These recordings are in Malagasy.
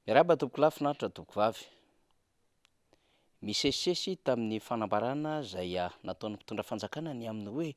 Miarahaba tompoko lahy, finaritra tompoko vavy. Misesisesy tamin'ny fanambarana izay nataon'ny mpitondra fanjakana ny amin'ny hoe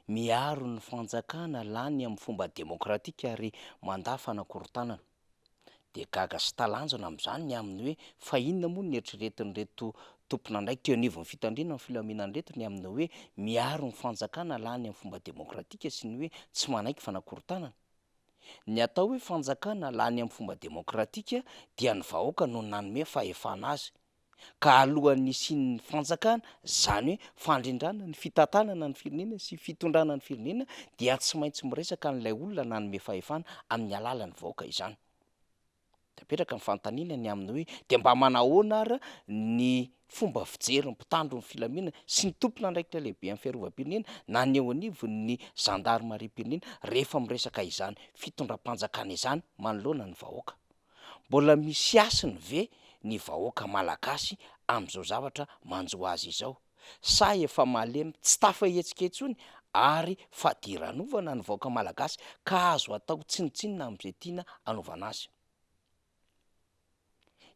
miaro ny fanjakana lany amin'ny fomba demokratika ary mandà fanakorontanana. De gaga sy talanjona amin'izany ny amin'ny hoe fa inona moa ny eritreretin'ireto tompona ndraiky teo anivon'ny fitandrina ny filaminana reto ny amin'ny hoe miaro ny fanjakana lany amin'ny fomba demokratika sy ny hoe tsy manaiky fanakorontanana. Ny atao hoe fanjakana lany amin'ny fomba demokratika dia ny vahoaka no nanome fahefana azy, ka alohan'ny isian'ny fanjakana zany hoe fandrindrana ny fitantanana ny firenena sy fitondrana ny firenena dia tsy maintsy miresaka n'ilay olona nanome fahefana amin'ny alalan'ny vahoaka izany. De apetraka ny fanontaniana ny amin'ny hoe de mba manahoana ara ny fomba fijery ny mpitandro ny filaminana sy ny tompona andraikitra lehibe amin'ny fiarovam-pirenena na ny eo anivon'ny zandarimariam-pirenena rehefa miresaka izany fitondram-panjakana izany manoloana ny vahoaka. Mbola misy asiny ve ny vahoaka malagasy amin'izao zavatra manjoazy izao? Sa efa malemy tsy tafahetsika intsony ary fa diranovana ny vahoaka malagasy ka azo atao tsinitsinina amin'izay tiana anaovana azy?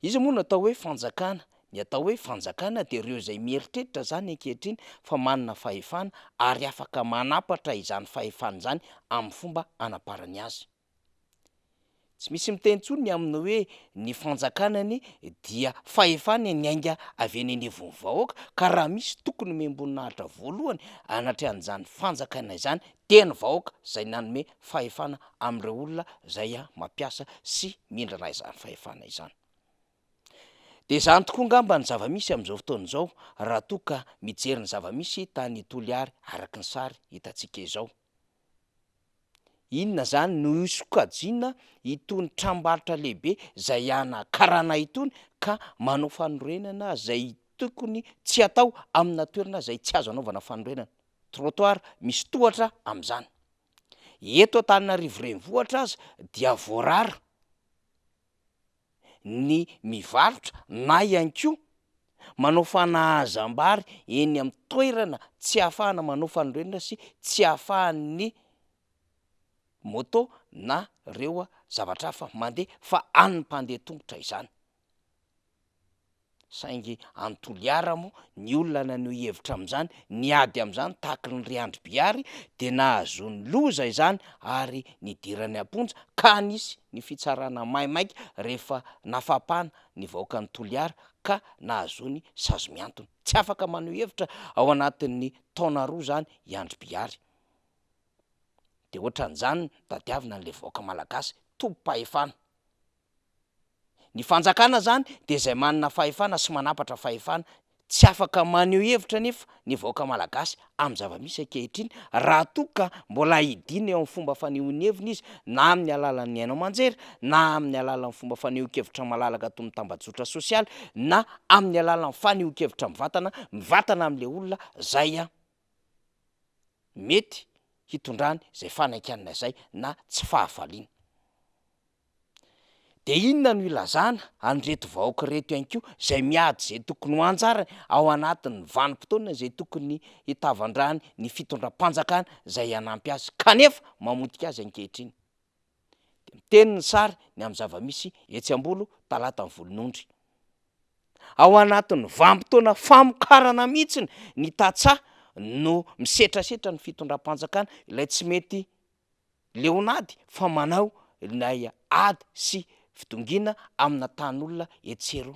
Izy moa no atao hoe fanjakana. Ny atao hoe fanjakana de ireo izay mieritreritra zany ankehitriny fa manana fahefana ary afaka manapatra izany fahefana izany amin'ny fomba anaparany azy. Tsy misy miteny intsony ny amin'ny hoe ny fanjakanany dia fahefana ny ainga avy eny anivon'ny vahoaka ka raha misy tokony miamboninahitra voalohany anatrehan'izany fanjakana izany de ny vahoaka zay nanome fahefana amin'ireo olona zay mampiasa sy mindrana izany fahefana izany. De zany tokoa ngamba ny zava-misy amin'izao fotoana izao raha toa ka mijery ny zava-misy tany Toliary araky ny sary hitantsika izao. Inona zany no isokajiana itony tranombarotra lehibe zay anakarana itony ka manao fanorenana zay tokony tsy atao amina toerana zay tsy azo anaovana fanorenana. Trottoir misy tohatra amin'izany. Eto Antananarivo renivohitra aza dia voarara ny mivarotra na ihany koa manao fanahazam-bary eny amin'ny toerana tsy ahafahana manao fanorenana sy tsy ahafahan'ny moto na ireo zavatra hafa mandeha fa an'ny mpandeha tongotra izany. Saingy any Toliara moa ny olona naneho hevitra amin'izany niady amin'izany tahaka ny Ry Andribiary de nahazoany loza izany ary nidirany amponja ka nisy ny fitsarana maimaika rehefa nafapana ny vahoakan'ny Toliara ka nahazoany sazo miantona. Tsy afaka maneho hevitra ao anatin'ny taona roa zany i Andribiary. De ohatran'izany tadiavina an'ilay vahoaka malagasy tompo-pahefana. Ny fanjakana zany de izay manana fahefana sy manapatra fahefana, tsy afaka maneho hevitra nefa ny vahoaka malagasy amin'ny zava-misy ankehitriny raha toa ka mbola hidina eo amin'ny fomba fanehoany heviny izy na amin'ny alalan'ny haino aman-jery na amin'ny alalan'ny fomba fanehoan-kevitra malalaka toy ny tambazotra sosialy na amin'ny alalan'ny fanehoan-kevitra mivantana amin'ilay olona zay mety hitondrany zay fanaikanana izay na tsy fahafaliana. De inona no ilazana an'ireto vahoaka reto ihany koa zay miady zay tokony ho anjarany ao anatin'ny vanim-potoana zay tokony hitavandrany ny fitondram-panjakana zay hanampy azy kanefa mamotika azy ankehitriny. De miteny ny sary ny amin'ny zava-misy Etsy-Ambolo talata ny volonondry. Ao anatin'ny vanim-potoana famokarana mihitsiny ny tantsaha no misetrasetra ny fitondram-panjakana ilay tsy mety leonady fa manao ilay ady sy fitongina amina tan'olona etsero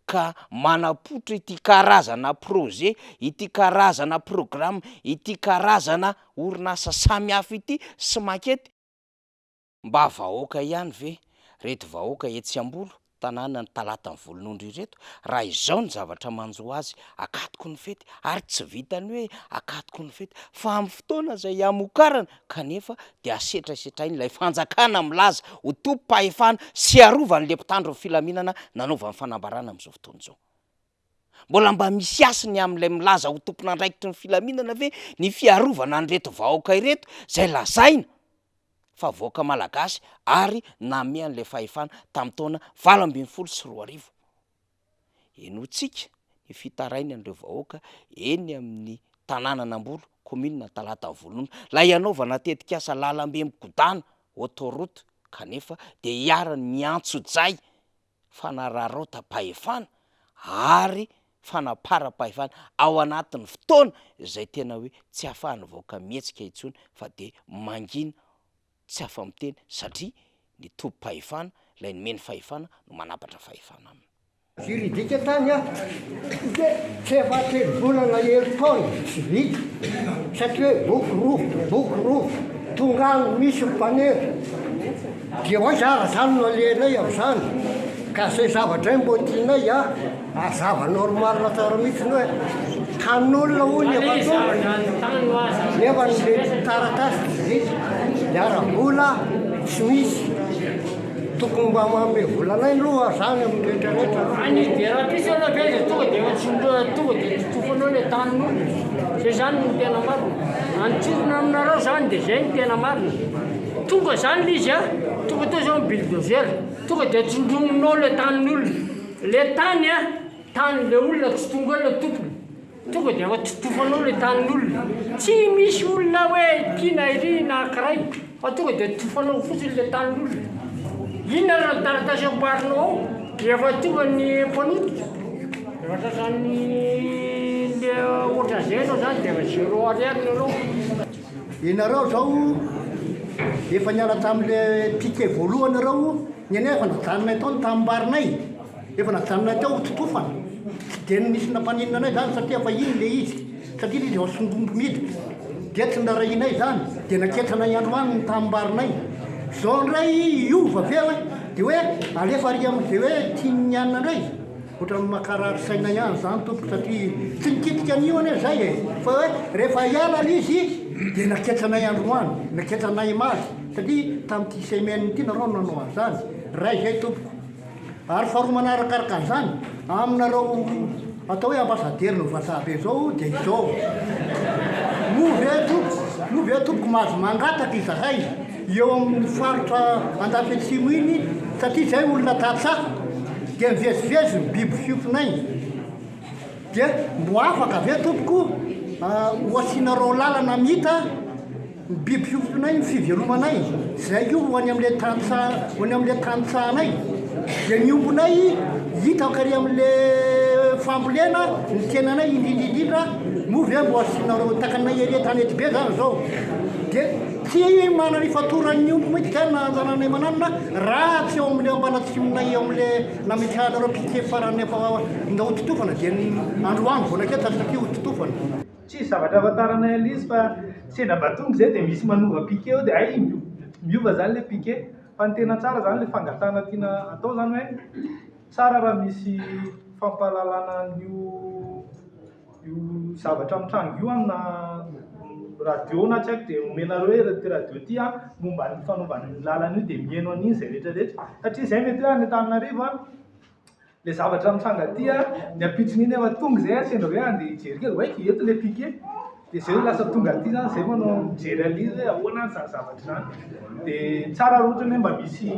ka manapoitra ity karazana projet, ity karazana programa, ity karazana orinasa samihafa ity sy makety mba vahoaka ihany ve reto vahoaka Etsy-Ambolo tanàna ny talata ny volonondry ireto? Raha izao ny zavatra manjoa azy akatoko ny fety ary tsy vitany hoe akatoko ny fety fa amin'ny fotoana zay amokarana kanefa de asetrasetrainy ilay fanjakana milaza ho tompo-pahefana sy arovan'le mpitandro ny filaminana nanaovany fanambarana amin'izao fotoana izao. Mbola mba misy asiny amin'ilay milaza ho tompon'andraikitry ny filaminana ve ny fiarovana an'ireto vahoaka ireto zay lazaina fa vahoaka malagasy ary nanome an'ilay fahefana tamin'ny taona 2024. Enoantsika ny fitarainy an'ireo vahoaka eny amin'ny tanànan'Amboly commune talata ny volonondry lay hanaovana tetikasa lalambe mikodana autoroute kanefa de hiarany miantso-jay fanararota-pahefana ary fanapara-pahefana ao anatin'ny fotoana zay tena hoe tsy ahafahany vaoaka mihetsika intsony fa de mangina tsy afa-miteny satria ny tompo-pahefana lay nomeny fahefana no manapatra fahefana aminy juridika tany a de tsy efa-telombolana elo-taona tsy vita satria hoe boky roa tongano misy mpanera dia hoe zany no alenay am'zany ka zay zavatra y mbo tianay a azava normalna tsara mihitsiny hoe tan'olona hoy nefa nle taratasy tsy vita miaram-bola tsy misy tokony mba mame volanay loha zany amin'ny rehetrarehetra de raha pisy aloha be tonga de tonga de tofanao le tanin'olona zay zany no tena marina antsorona aminareo zany de zay no tena marina tonga zany le izy a tonga teo zao bulldozer tonga de tsondrominao le tanin'olona le tany a tany le olona tsy tonga le tompony tonga de fa tofanao le tanin'olona tsy misy olona hoe tiana iry na akiray fa tonga de tofanao fotsiny le tanin'olona inona raha taratasy amboarinao efa tonga ny mpanototra efa sasany le ohatran'izay anao zany de efa zéro ariary anao inareo zao efa niala tam'le piqué voalohany reo nyenefa najanonay tao ny tamimbarinay efa najanonay teo totofana tsy de nisy nampaninina anay zany satria fa iny le izy satria le izy ao sondrombo miditra de tsy narainay zany de naketranay androany ny tamimbarinay zao ndray iova aveo de hoe alefa ary am'zay hoe tiany anina ndray ohatra ny makarary saina ihany zany tompo satria tsy nikitika an'io ane zay e fa hoe rehefa iala izy de naketranay androany naketranay mazy satria tam'ty semaine ty nareo nanao an'zany ray zay tompoko ary faharoa manarakaraka an'izany aminareo atao hoe ambasadery no vasabe zao de izao nove tompoko mahazo mangataka izahay eo amin'ny faritra andafetsimo iny satria zay olona tatsaha de mivezivezy biby fiofinay de mbo afaka ave tompoko hoasinareo lalana mihita ny biby fiofinay ny fivelomanay zay io hoany am'le tantsahanay de niombonay hitaka ary am'le fambolena ny tenanay indrindrindrindra movy mbo asinareo takanay ery tany ety be zany zao de tsy mana ny fatorany ombo mihitsy tena anjananay mananona raha tsy eo am'le ambanatsimonay eo am'le nametrahanareo piqué farany efa nda hototofana de androany vonaketa satria hototofana tsy zavatra afantaranay alizy fa sendra batonga zay de misy manova piqué eo de ay miova zany le piqué fa ny tena tsara zany le fangatana tiana atao zany hoe tsara raha misy fampalalana io zavatra am'trano io amina radio na tsy haiko de omenareo hoe ty radio ty a momba ny fanaovany lalana io de mihaino an'iny zay rehetrarehetra satria zay mety hoe any Antananarivo a le zavatra amitsanga ty a ny ampitson'iny efa tonga zay a sendra hoe andeha hijery kely hoe eto le piqué de zay lasa tonga aty zany zay manao mijery alizy hoe ahoana any zany zavatra zany de tsara ohatra hoe mba misy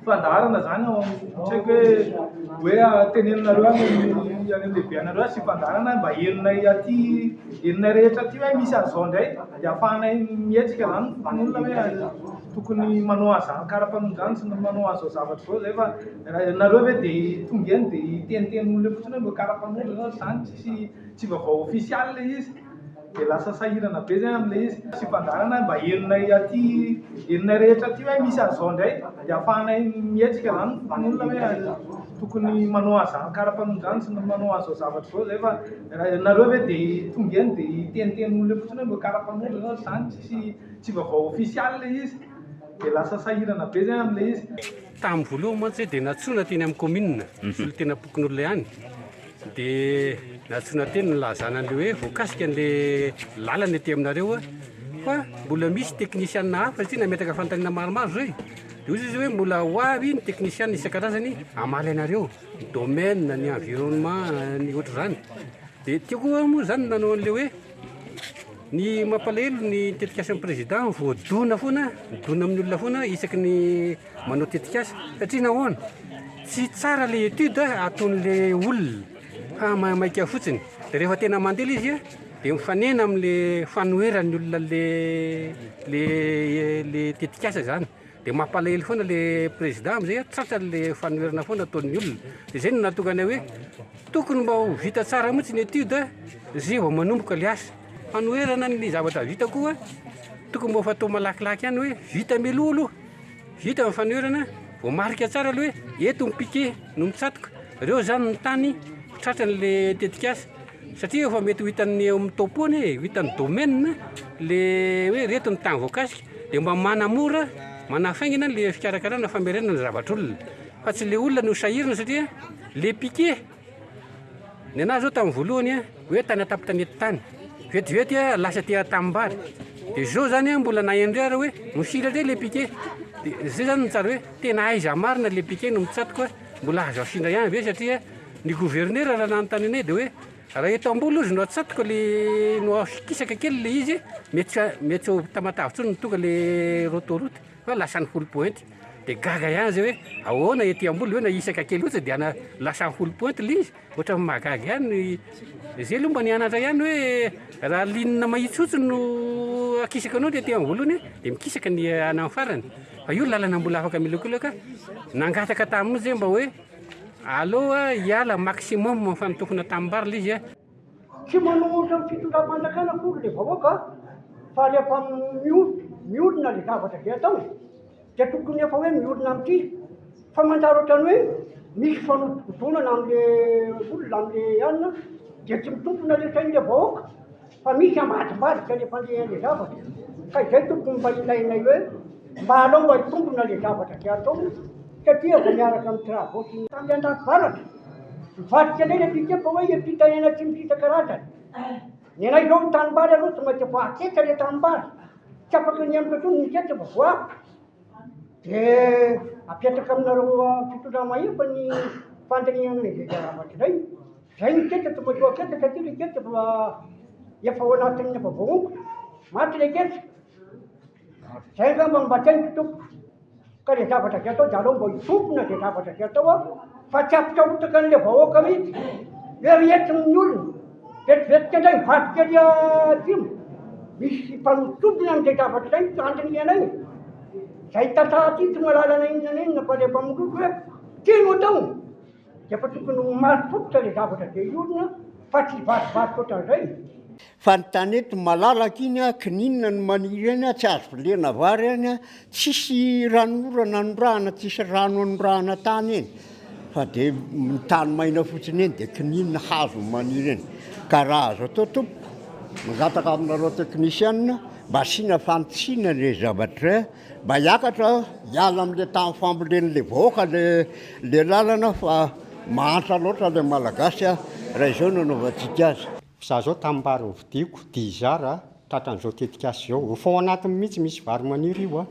fandaharana zany ao tsy haiko hoe teneninareo any am'lehibe anareo sy fandaharana mba henonay aty henonay rehetra aty hoe misy azao ndray de ahafahanay mihetsika zany fanolona hoe tokony manao azany karapanony zany sy manao azao zavatra zao zay fa nareo hoe de tonga eny de iteniten'olona fotsiny hoe mbo karapan'olona zany tsy vaovao ofisialy le izy de lasa sahirana be zay am'le izy sy fandarana mba henonay aty henonay rehetra aty hoe misy azao ndray de ahafahanay mihetsika zany fanolona hoe tokony manao azany karapanony zany sy manao azao zavatra zao zay fa nareo hoe de tonga eny de iteniten'olona fotsiny hoe mbo karapan'olona zany tsy vaovao ofisialy le izy de lasa sahirana be zay am'le izy tamin'ny voalohany mantsy de natsona teny amin'ny commune olo tena pokon'olona ihany de natsona teny nylazana an'le hoe voakasika an'le lalana ety aminareo a fa mbola misy teknisianna hafa satria nametraka fantanina maromaro zay de ozy izy hoe mbola hoavy ny teknisianna isan-karazany amaly anareo ny domaine ny environnement ny ohatra zany de tiako moa zany nanao an'le hoe ny mampalahelo ny tetikasan'ny président voadona foana midona amin'ny olona foana isaky ny manao tetikasa satria nahoana tsy tsara le étude ataon'le olona fa maika fotsiny de rehefa tena mandela izy a de mifanena am'le fanoheran'ny olona le tetikasa zany dia mampalahelo foana le président am'izay tratra le fanoherana foana ataon'ny olona dia zay no natokana hoe tokony mba ho vita tsara mihitsy ny étude zay vao manomboka le asa fanoherana ny zavatra vita koa tokony mba fatao malakilaky ihany hoe vita mialoha aloha vita amin'ny fanoherana vao marika tsara aloha hoe eto mipike no mitsatoka reo zany ny tany tratran'le tetikasa satria efa mety ho hitan'ny eo amin'ny taopony ho hitan'ny domaine le hoe reto ny tany voakasika dia mba manamora manafaingina le fikarakarana famerenana ny zavatr'olona fa tsy le olona no sahirina satria le piqué ny anazy zao tamin'ny voalohany hoe tany atapitany tany vetivety lasa tia tanimbary dia zao zany mbola nahendrera hoe mosira re le piqué dia zay zany ny tsara hoe tena aiza marina le piqué no mitsatoka mbola azo asindra ihany ve satria ny gouverneur raha nanontany anay dia hoe raha eto amboly ozy no atsatoka le no kisaka kely le izy mety ho tamatavitra ny tonga le rotoroty fa lasa ny full pointe dia gaga ihany zay hoe ahoana ety amboly hoe na isaka kely ohatsy dia lasa ny full pointe le izy ohatra mahagaga ihany zay aloha mba nianatra ihany hoe raha linina mahitsotso no akisaka anao ety ambolony dia mikisaka ny any amin'ny farany fa io lalana mbola afaka milokolaka nangataka tamin'ny zay mba hoe aloha hiala maximum mifanitokona tanimbary le izy tsy manao ohatra ny fitondram-panjakana kory le vahoaka fa rehefa miolona le zavatra zay atao dia tokony efa hoe miolona amin'ity fa manjary ohatrany hoe misy fanodonana am'le olona am'le anina dia tsy mitompona le sain'le vahoaka fa misy ambadimbadika le fandeha le zavatra ka izay tokony mba ilainay hoe mba alao mba hitombona le zavatra zay atao satria vao miaraka amin'ny travaux sy tamby an-dakivaratra mivadika lay le piqué fa hoe epita ena tsy misita karazany ny anay zao ny tanimbary aloha tsy maintsy voaketsa le tanimbary tsy afaka ny amin'ny tontolo niketsa vao voako dia apetraka aminareo fitondramahefa ny fandrinihana izay zavatra izay zay niketsa tsy maintsy voaketsa satria le ketsa fa efa ao anatin'ny efa voaongo maty le ketsa zay ngamba mba tsainy tompo ka le zavatra zay atao dia alao mba hitompona le zavatra zay atao fa tsy ampitaotaka an'le vahoaka mihitsy verietiny olona vetivetika indray mivadika ry atsimo misy mpanotobina amin'izay zavatra zay andrinianay zay tantara ty tsy mahalala inona na inona fa rehefa miloko hoe tino atao dia fa tokony maripototra le zavatra zay olona fa tsy vadivadika ohatran'izay fa ny tany eto malalaka iny kininona ny maniry eny tsy azo vilena vary eny tsisy ranorana anondrahana tsisy rano anondrahana tany eny fa dia ny tany maina fotsiny eny dia kininona hazo maniry eny ka raha azo atao tompo mangataka aminareo teknisianina mba asiana fantsiana le zavatra mba hiakatra hiala amin'le tany fambolen'le vahoaka le lalana fa mahantra loatra le malagasy raha izao nanaovantsika azy za zao tanimbary nyvidiko dizara tratran'izao tetikasy zao ho fao anatiny mihitsy misy vary maniry io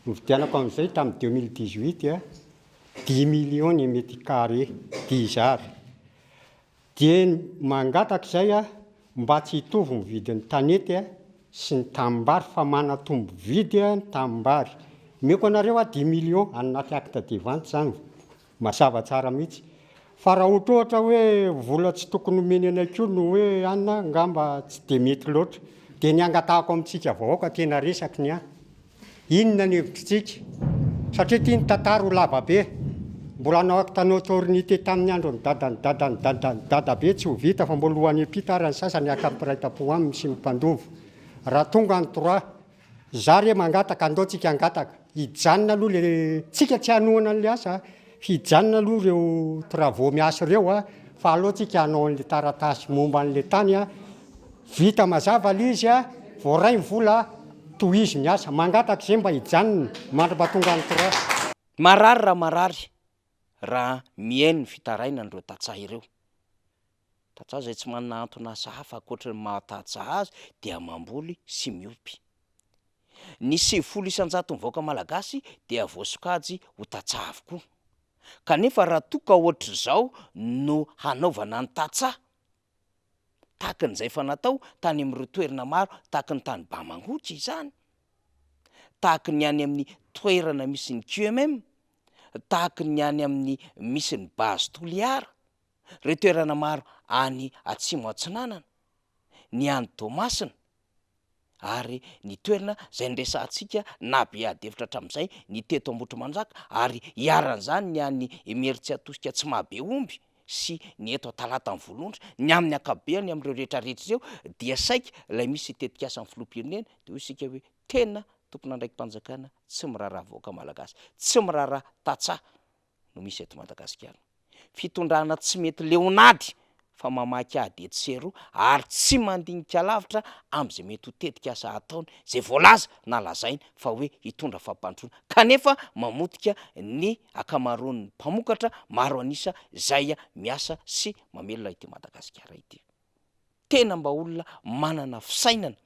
novidianako amin'izay tamin'ny 2018 10 millions ny mètre carré dizara dia mangataka izay mba tsy hitovy mividin'ny tanety sy ny tanimbary fa manatombo vidy ny tanimbary meko anareo 10 millions anaty acte de vente zany mazava tsara mihitsy fa raha ohatra hoe vola tsy tokony omeny anakio no hoe anina ngamba tsy dia mety loatra dia ny angatahako amintsika vahoaka tena resaky ny inona ny hevitritsika satria tia ny tantara ho lavabe mbola anao tanao autorité tamin'ny andro ny dadabe tsy ho vita fa mbola hoany epita ary ny sasany akampiraita-po aminy sy mimpandovo raha tonga ny droit za re mangataka andaotsika angataka hijanona aloha le tsika tsy hanohana an'le asa hijanona aloha ireo travaux miasa ireo fa alohantsika hanao an'le taratasy momba an'le tany vita mazava le izy voaray vola toy izy miasa mangataka izay mba hijanona mandra-patonga ny droit marary raha mihaino ny fitaraina andreo tatsaha ireo tatsaha zay tsy manana antona asa hafa akoatra ny mahatatsaha azy dia mamboly sy miopy ny 700 mivaoaka malagasy dia voasokajy ho tatsaha avokoa kanefa raha toka ohatr' zao no hanaovana ny tatsaha tahaka n'izay fa natao tany amin'ireo toerana maro tahaka ny tany Bamangotra izany tahaka ny any amin'ny toerana misy ny QMM tahaka ny any amin'ny misy ny base Toliara ireo toerana maro any Atsimo Atsinanana ny any Toamasina ary ny toerana zay nresantsika na be adevitra hatramin'izay ny teto ambotro manjaka ary hiaran'izany ny any emeritsy atosika tsy mahabe omby sy ny eto talata ny volondra ny amin'ny akabeany am'ireo rehetrarehetra ireo dia saika ilay misy tetikasa ny filoham-pirenena de ho isika hoe tena tompona andraiky mpanjakana tsy miraharaha voaka malagasy tsy miraharaha tatsaha no misy eto Madagasikara. Fitondrana tsy mety leonady fa mamaky ady etseroa ary tsy mandinika lavitra am'izay mety ho tetikasa ataony zay voalaza na lazainy fa hoe hitondra fampandroana kanefa mamotika ny akamaroan'ny mpamokatra maro anisa zay miasa sy mamelona ity Madagasikara ity. Tena mba olona manana fisainana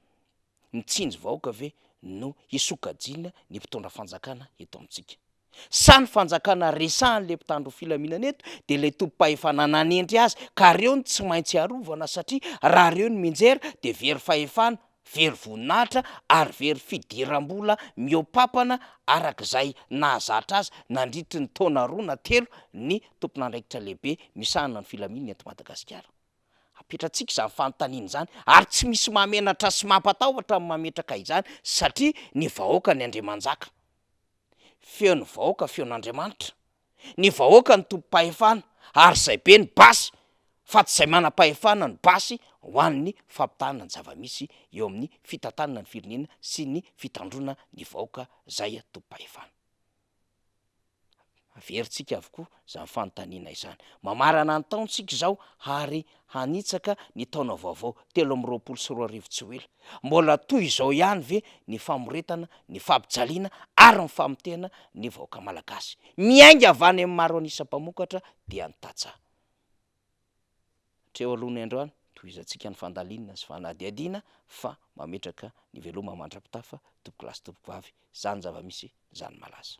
mitsinjo vahoaka ve no hisokajiana ny mpitondra fanjakana eto amintsika. Sany fanjakana resahan'le mpitandro filaminana eto de le tompo-pahefana nanendry azy ka reo ny tsy maintsy arovana satria raha reo ny minjera de very fahefana very voninahitra ary very fidiram-bola miopapana arak'izay nahazatra azy nandritry ny taona 2 na 3 ny tompon'andraikitra lehibe misahana ny filaminana eto Madagasikara. Apetratsika izany fanontaniana izany ary tsy misy mamenatra sy mampatahotra amin'ny mametraka izany satria ny vahoaka ny Andriamanjaka. Feon'ny vahoaka feon'Andriamanitra. Ny vahoaka ny tompo-pahefana ary zay be ny basy fa tsy zay manam-pahefana ny basy ho an'ny fampitahana ny zava-misy eo amin'ny fitantanana ny firenena sy ny fitandrona ny vahoaka zay tompo-pahefana. Averintsika avokoa izany fanontaniana izany. Mamarana ny taontsika izao ary hanitsaka ny taona vaovao 2024 tsy ho ela. Mbola toy izao ihany ve ny famoretana, ny fampijaliana ary ny famotehana ny vahoaka malagasy. Miainga avy any amin'ny maro anisa mpamokatra dia ny tatsaha. Hatreo alohan'ny androany tohizantsika ny fandalinana sy fanadihadiana fa mametraka ny veloma mandra-pitafa tompoko lasy tompoko avy. Zany zava-misy, zany malaza.